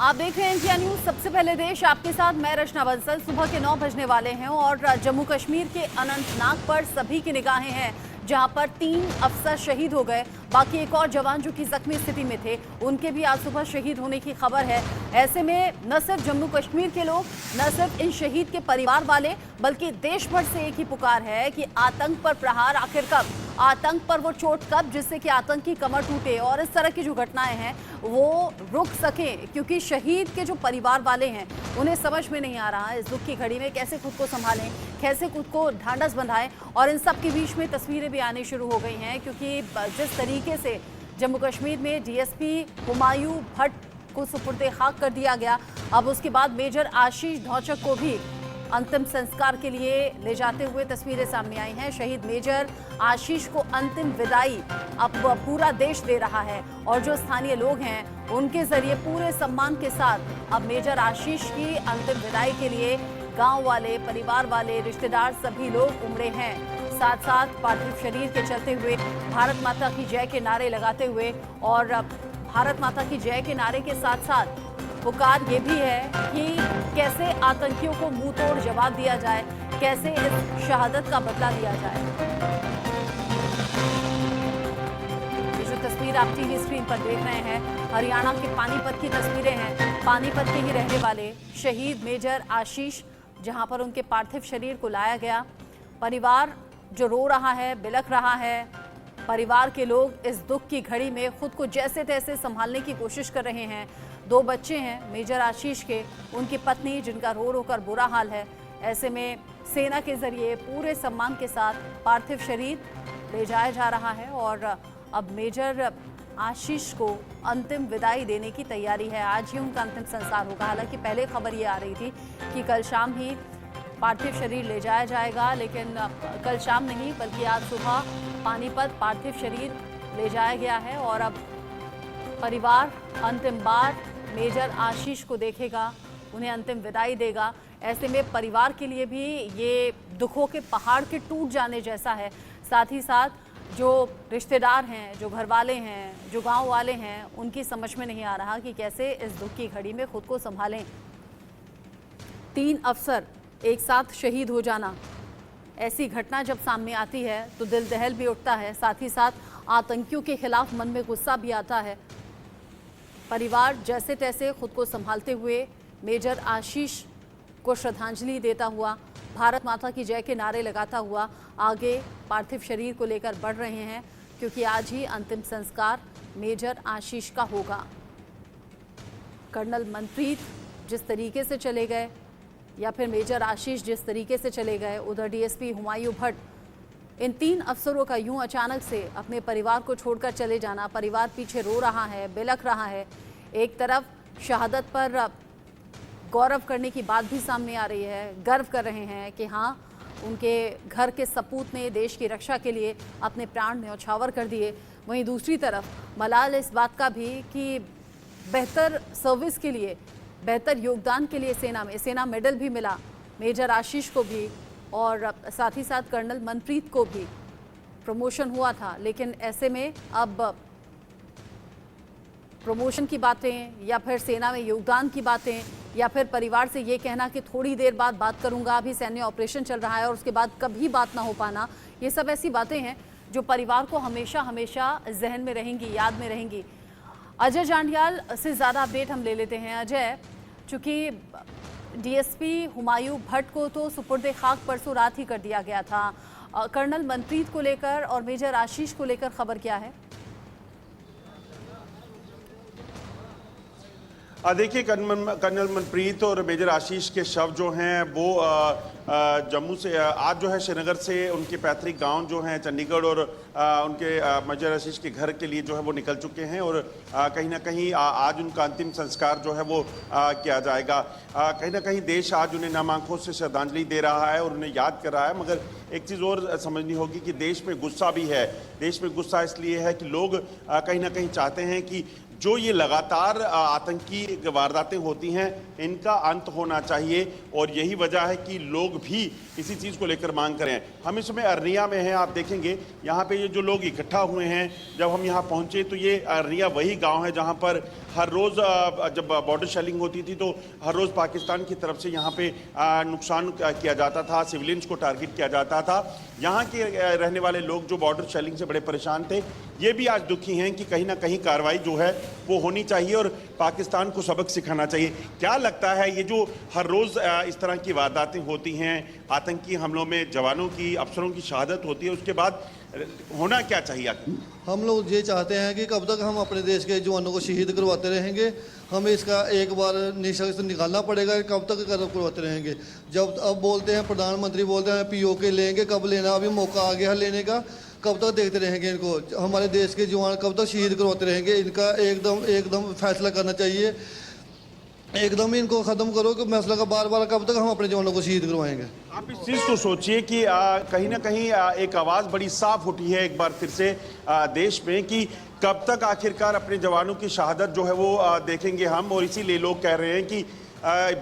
आप देख रहे हैं इंडिया न्यूज। सबसे पहले देश आपके साथ मैं रचना बंसल। सुबह के 9 बजने वाले हैं और जम्मू कश्मीर के अनंतनाग पर सभी की निगाहें हैं, जहां पर 3 अफसर शहीद हो गए। बाकी एक और जवान जो कि जख्मी स्थिति में थे, उनके भी आज सुबह शहीद होने की खबर है। ऐसे में न सिर्फ जम्मू कश्मीर के लोग, न सिर्फ इन शहीद के परिवार वाले, बल्कि देश भर से एक ही पुकार है कि आतंक पर प्रहार आखिर कब, आतंक पर वो चोट कब, जिससे कि आतंकी कमर टूटे और इस तरह की जो घटनाएं हैं वो रुक सकें। क्योंकि शहीद के जो परिवार वाले हैं उन्हें समझ में नहीं आ रहा इस दुख की घड़ी में कैसे खुद को संभालें, कैसे खुद को ढांढस बंधाएं। और इन सब के बीच में तस्वीरें भी आनी शुरू हो गई हैं, क्योंकि जिस तरीके से जम्मू कश्मीर में डीएसपी हुमायूं भट्ट को सुपुर्दे खाक कर दिया गया, अब उसके बाद मेजर आशीष धौचक को भी अंतिम संस्कार के लिए ले जाते हुए तस्वीरें सामने आई हैं। शहीद मेजर आशीष को अंतिम विदाई अब पूरा देश दे रहा है और जो स्थानीय लोग हैं उनके जरिए पूरे सम्मान के साथ अब मेजर आशीष की अंतिम विदाई के लिए गांव वाले, परिवार वाले, रिश्तेदार सभी लोग उमड़े हैं। साथ साथ पार्थिव शरीर के चलते हुए भारत माता की जय के नारे लगाते हुए, और भारत माता की जय के नारे के साथ साथ पुकार ये भी है कि कैसे आतंकियों को मुंह तोड़ जवाब दिया जाए, कैसे इस शहादत का बदला लिया जाए। ये जो तस्वीर आप टीवी स्क्रीन पर देख रहे हैं, हरियाणा के पानीपत की तस्वीरें हैं। पानीपत के ही रहने वाले शहीद मेजर आशीष, जहां पर उनके पार्थिव शरीर को लाया गया। परिवार जो रो रहा है, बिलख रहा है। परिवार के लोग इस दुख की घड़ी में खुद को जैसे तैसे संभालने की कोशिश कर रहे हैं। 2 बच्चे हैं मेजर आशीष के, उनकी पत्नी जिनका रो रो कर बुरा हाल है। ऐसे में सेना के जरिए पूरे सम्मान के साथ पार्थिव शरीर ले जाया जा रहा है और अब मेजर आशीष को अंतिम विदाई देने की तैयारी है। आज ही उनका अंतिम संस्कार होगा। हालांकि पहले खबर ये आ रही थी कि कल शाम ही पार्थिव शरीर ले जाया जाएगा, लेकिन कल शाम नहीं बल्कि आज सुबह पानीपत पार्थिव शरीर ले जाया गया है और अब परिवार अंतिम बार मेजर आशीष को देखेगा, उन्हें अंतिम विदाई देगा। ऐसे में परिवार के लिए भी ये दुखों के पहाड़ के टूट जाने जैसा है। साथ ही साथ जो रिश्तेदार हैं, जो घर वाले हैं, जो गांव वाले हैं, उनकी समझ में नहीं आ रहा कि कैसे इस दुख की घड़ी में खुद को संभालें। 3 अफसर एक साथ शहीद हो जाना, ऐसी घटना जब सामने आती है तो दिल दहल भी उठता है। साथ ही साथ आतंकियों के खिलाफ मन में गुस्सा भी आता है। परिवार जैसे तैसे खुद को संभालते हुए मेजर आशीष को श्रद्धांजलि देता हुआ, भारत माता की जय के नारे लगाता हुआ आगे पार्थिव शरीर को लेकर बढ़ रहे हैं, क्योंकि आज ही अंतिम संस्कार मेजर आशीष का होगा। कर्नल मनप्रीत जिस तरीके से चले गए, या फिर मेजर आशीष जिस तरीके से चले गए, उधर डीएसपी हुमायूं भट्ट, इन 3 अफसरों का यूं अचानक से अपने परिवार को छोड़कर चले जाना। परिवार पीछे रो रहा है, बिलख रहा है। एक तरफ शहादत पर गौरव करने की बात भी सामने आ रही है, गर्व कर रहे हैं कि हाँ, उनके घर के सपूत ने देश की रक्षा के लिए अपने प्राण न्यौछावर कर दिए। वहीं दूसरी तरफ मलाल इस बात का भी कि बेहतर सर्विस के लिए, बेहतर योगदान के लिए सेना मेडल भी मिला मेजर आशीष को भी, और साथ ही साथ कर्नल मनप्रीत को भी प्रमोशन हुआ था। लेकिन ऐसे में अब प्रमोशन की बातें, या फिर सेना में योगदान की बातें, या फिर परिवार से ये कहना कि थोड़ी देर बाद बात करूंगा, अभी सैन्य ऑपरेशन चल रहा है, और उसके बाद कभी बात ना हो पाना, ये सब ऐसी बातें हैं जो परिवार को हमेशा हमेशा जहन में रहेंगी, याद में रहेंगी। अजय जांडियाल से ज़्यादा अपडेट हम ले लेते हैं। अजय, चूँकि डीएसपी हुमायूं भट्ट को तो सुपुर्दे खाक परसों रात ही कर दिया गया था, कर्नल मनप्रीत को लेकर और मेजर आशीष को लेकर खबर क्या है? देखिए, कर्नल मनप्रीत और मेजर आशीष के शव जो हैं वो जम्मू से आज जो है श्रीनगर से उनके पैतृक गांव जो हैं चंडीगढ़ और उनके मेजर आशीष के घर के लिए जो है वो निकल चुके हैं, और कहीं ना कहीं आज उनका अंतिम संस्कार जो है वो किया जाएगा। कहीं ना कहीं देश आज उन्हें नम आंखों से श्रद्धांजलि दे रहा है और उन्हें याद कर रहा है। मगर एक चीज़ और समझनी होगी कि देश में गुस्सा भी है। देश में गुस्सा इसलिए है कि लोग कहीं ना कहीं चाहते हैं कि जो ये लगातार आतंकी वारदातें होती हैं इनका अंत होना चाहिए और यही वजह है कि लोग भी इसी चीज़ को लेकर मांग करें। हम इस समय अरनिया में हैं, आप देखेंगे यहाँ पे ये जो लोग इकट्ठा हुए हैं, जब हम यहाँ पहुँचे तो ये अरनिया वही गांव है जहाँ पर हर रोज़ जब बॉर्डर शेलिंग होती थी तो हर रोज़ पाकिस्तान की तरफ से यहाँ पे नुकसान किया जाता था, सिविलियंस को टारगेट किया जाता था। यहाँ के रहने वाले लोग जो बॉर्डर शेलिंग से बड़े परेशान थे, ये भी आज दुखी हैं कि कहीं ना कहीं कार्रवाई जो है वो होनी चाहिए और पाकिस्तान को सबक सिखाना चाहिए। क्या लगता है ये जो हर रोज़ इस तरह की वारदातें होती हैं, आतंकी हमलों में जवानों की, अफसरों की शहादत होती है, उसके बाद होना क्या चाहिए आखिर? हम लोग ये चाहते हैं कि कब तक हम अपने देश के जवानों को शहीद करवाते रहेंगे। हमें इसका एक बार निष्कर्ष निकालना पड़ेगा, कब तक करवाते रहेंगे। जब अब बोलते हैं प्रधानमंत्री बोलते हैं POK लेंगे, कब लेना, अभी मौका आ गया लेने का, कब तक देखते रहेंगे इनको। हमारे देश के जवान कब तक शहीद करवाते रहेंगे, इनका एकदम फैसला करना चाहिए। एकदम इनको ख़त्म करो कि मसला का बार बार कब तक हम अपने जवानों को शहीद करवाएंगे। आप इस चीज़ को सोचिए कि कहीं ना कहीं एक आवाज़ बड़ी साफ उठी है एक बार फिर से देश में कि कब तक आखिरकार अपने जवानों की शहादत जो है वो देखेंगे हम। और इसीलिए लोग कह रहे हैं कि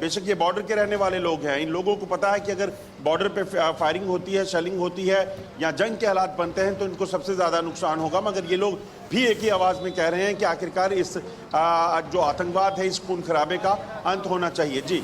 बेशक ये बॉर्डर के रहने वाले लोग हैं, इन लोगों को पता है कि अगर बॉर्डर पे फायरिंग होती है, शेलिंग होती है या जंग के हालात बनते हैं तो इनको सबसे ज़्यादा नुकसान होगा। मगर ये लोग भी एक ही आवाज़ में कह रहे हैं कि आखिरकार इस जो आतंकवाद है, इस खून खराबे का अंत होना चाहिए। जी,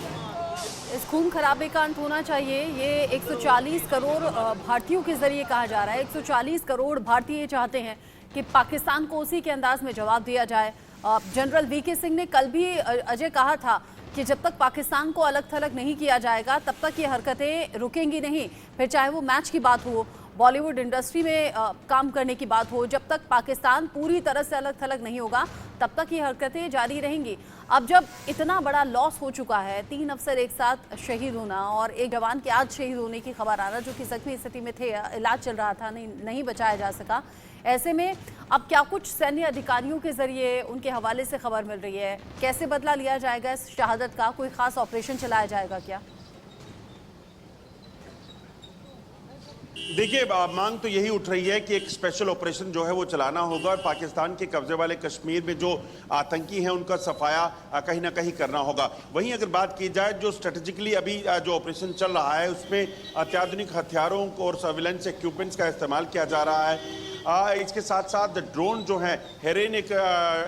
इस खून खराबे का अंत होना चाहिए। ये 140 करोड़ भारतीयों के जरिए कहा जा रहा है। 140 करोड़ भारतीय चाहते हैं कि पाकिस्तान को उसी के अंदाज में जवाब दिया जाए। जनरल VK सिंह ने कल भी अजय कहा था कि जब तक पाकिस्तान को अलग थलग नहीं किया जाएगा तब तक ये हरकतें रुकेंगी नहीं। फिर चाहे वो मैच की बात हो, बॉलीवुड इंडस्ट्री में काम करने की बात हो, जब तक पाकिस्तान पूरी तरह से अलग थलग नहीं होगा तब तक ये हरकतें जारी रहेंगी। अब जब इतना बड़ा लॉस हो चुका है, 3 अफसर एक साथ शहीद होना और एक जवान के आज शहीद होने की खबर आ रहा, जो कि जख्मी स्थिति में थे, इलाज चल रहा था, नहीं बचाया जा सका। ऐसे में अब क्या कुछ सैन्य अधिकारियों के जरिए उनके हवाले से खबर मिल रही है? कैसे बदला लिया जाएगा इस शहादत का? कोई खास ऑपरेशन चलाया जाएगा क्या? देखिए, मांग तो यही उठ रही है कि एक स्पेशल ऑपरेशन जो है वो चलाना होगा और पाकिस्तान के कब्जे वाले कश्मीर में जो आतंकी हैं उनका सफाया कहीं ना कहीं करना होगा। वहीं अगर बात की जाए जो स्ट्रेटेजिकली अभी जो ऑपरेशन चल रहा है उसमें अत्याधुनिक हथियारों को और सर्विलेंस इक्विपमेंट्स का इस्तेमाल किया जा रहा है। इसके साथ साथ ड्रोन जो है, हेरेन एक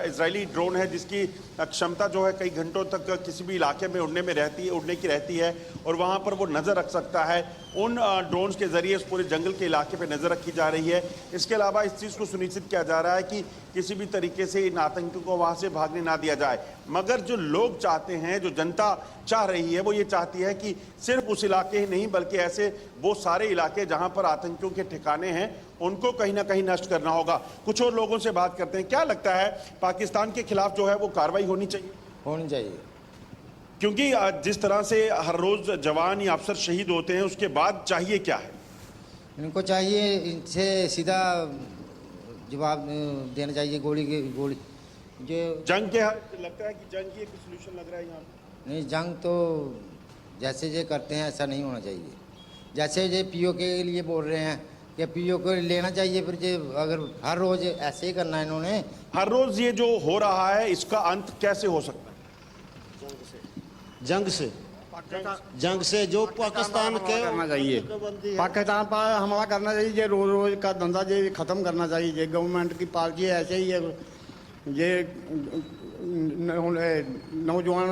इजरायली ड्रोन है जिसकी क्षमता जो है कई घंटों तक किसी भी इलाके में उड़ने की रहती है और वहाँ पर वो नज़र रख सकता है। उन ड्रोन्स के ज़रिए इस पूरे जंगल के इलाके पे नज़र रखी जा रही है। इसके अलावा इस चीज़ को सुनिश्चित किया जा रहा है कि किसी भी तरीके से इन आतंकियों को वहाँ से भागने ना दिया जाए। मगर जो लोग चाहते हैं, जो जनता चाह रही है, वो ये चाहती है कि सिर्फ उस इलाके ही नहीं बल्कि ऐसे वो सारे इलाके जहाँ पर आतंकियों के ठिकाने हैं उनको कहीं ना कहीं नष्ट करना होगा। कुछ और लोगों से बात करते हैं। क्या लगता है पाकिस्तान के खिलाफ जो है वो कार्रवाई होनी चाहिए? क्योंकि जिस तरह से हर रोज जवान या अफसर शहीद होते हैं उसके बाद चाहिए क्या है? इनको चाहिए इनसे सीधा जवाब देना चाहिए। गोली जो जंग के लगता है कि जंग ही एक सोल्यूशन लग रहा है यहाँ पे। नहीं, जंग तो जैसे ये करते हैं ऐसा नहीं होना चाहिए। जैसे ये POK के लिए बोल रहे हैं कि POK लेना चाहिए, फिर ये अगर हर रोज ऐसे ही करना है इन्होंने। हर रोज ये जो हो रहा है इसका अंत कैसे हो सकता है? जंग से जो पाकिस्तान के करना चाहिए, पाकिस्तान पर हमला करना चाहिए। ये रोज रोज का धंधा ये खत्म करना चाहिए। ये गवर्नमेंट की पॉलिसी ऐसे ही है। ये नौजवान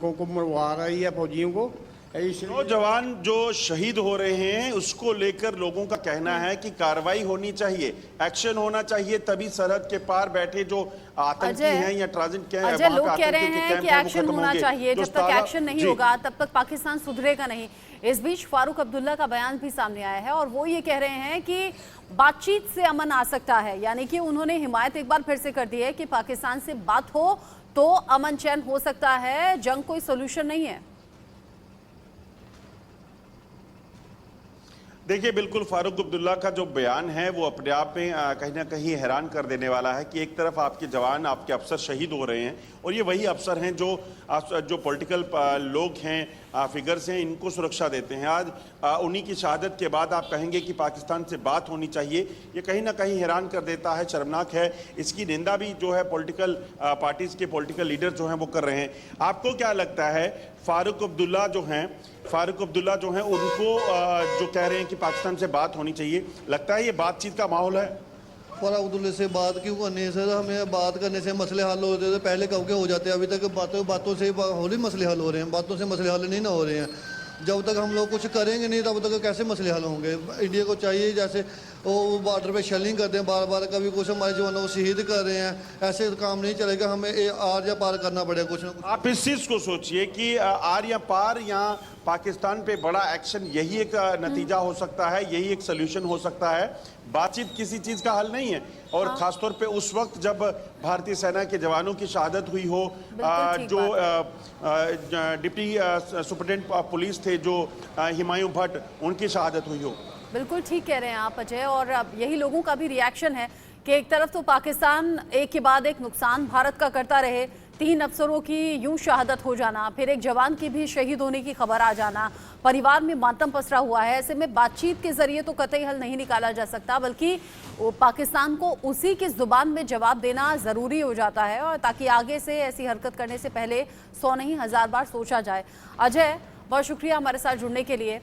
को मरवा रही है फौजियों को। नौजवान जो शहीद हो रहे हैं उसको लेकर लोगों का कहना है कि कार्रवाई होनी चाहिए, एक्शन होना चाहिए, तभी सरहद के पार बैठे जो आतंकी हैं या ट्रांजिट के अजय, लोग कह रहे हैं कि एक्शन होना चाहिए। जब तक एक्शन नहीं होगा तब तक पाकिस्तान सुधरेगा नहीं। इस बीच फारूक अब्दुल्ला का बयान भी सामने आया है और वो ये कह रहे हैं कि बातचीत से अमन आ सकता है। यानी कि उन्होंने हिमायत एक बार फिर से कर दी है कि पाकिस्तान से बात हो तो अमन चैन हो सकता है, जंग कोई सोल्यूशन नहीं है। देखिए, बिल्कुल फारूक अब्दुल्ला का जो बयान है वो अपने आप में कहीं ना कहीं हैरान कर देने वाला है कि एक तरफ आपके जवान, आपके अफसर शहीद हो रहे हैं और ये वही अफसर हैं जो पॉलिटिकल लोग हैं, फिगर्स हैं, इनको सुरक्षा देते हैं। आज उन्हीं की शहादत के बाद आप कहेंगे कि पाकिस्तान से बात होनी चाहिए, ये कहीं ना कहीं हैरान कर देता है, शर्मनाक है। इसकी निंदा भी जो है पॉलिटिकल पार्टीज़ के पॉलिटिकल लीडर जो हैं वो कर रहे हैं। आपको क्या लगता है फारूक अब्दुल्ला जो हैं उनको जो कह रहे हैं कि पाकिस्तान से बात होनी चाहिए, लगता है ये बातचीत का माहौल है? फारूक अब्दुल्ला से बात क्यों करनी है सर? हमें बात करने से मसले हल होते थे, पहले कब के हो जाते हैं। अभी तक बातों से होली मसले हल हो रहे हैं, बातों से मसले हल नहीं ना हो रहे हैं। जब तक हम लोग कुछ करेंगे नहीं तब तक कैसे मसले हल होंगे? इंडिया को चाहिए, जैसे वो बॉर्डर पे शेलिंग करते हैं बार बार, कभी कुछ हमारे जवानों को शहीद कर रहे हैं, ऐसे काम नहीं चलेगा। हमें आर या पार करना पड़ेगा कुछ ना कुछ। आप इस चीज को सोचिए कि आर या पार या पाकिस्तान पे बड़ा एक्शन, यही एक नतीजा हो सकता है, यही एक सोल्यूशन हो सकता है। बातचीत किसी चीज का हल नहीं है, और खासतौर पे उस वक्त जब भारतीय सेना के जवानों की शहादत हुई हो, जो डिप्टी सुपरिटेंडेंट पुलिस थे जो हिमायू भट्ट, उनकी शहादत हुई हो। बिल्कुल ठीक कह रहे हैं आप अजय, और अब यही लोगों का भी रिएक्शन है कि एक तरफ तो पाकिस्तान एक के बाद एक नुकसान भारत का करता रहे, 3 अफसरों की यूं शहादत हो जाना, फिर एक जवान की भी शहीद होने की खबर आ जाना, परिवार में मातम पसरा हुआ है। ऐसे में बातचीत के जरिए तो कतई हल नहीं निकाला जा सकता, बल्कि पाकिस्तान को उसी की जुबान में जवाब देना ज़रूरी हो जाता है, और ताकि आगे से ऐसी हरकत करने से पहले 100 नहीं 1000 बार सोचा जाए। अजय, बहुत शुक्रिया हमारे साथ जुड़ने के लिए।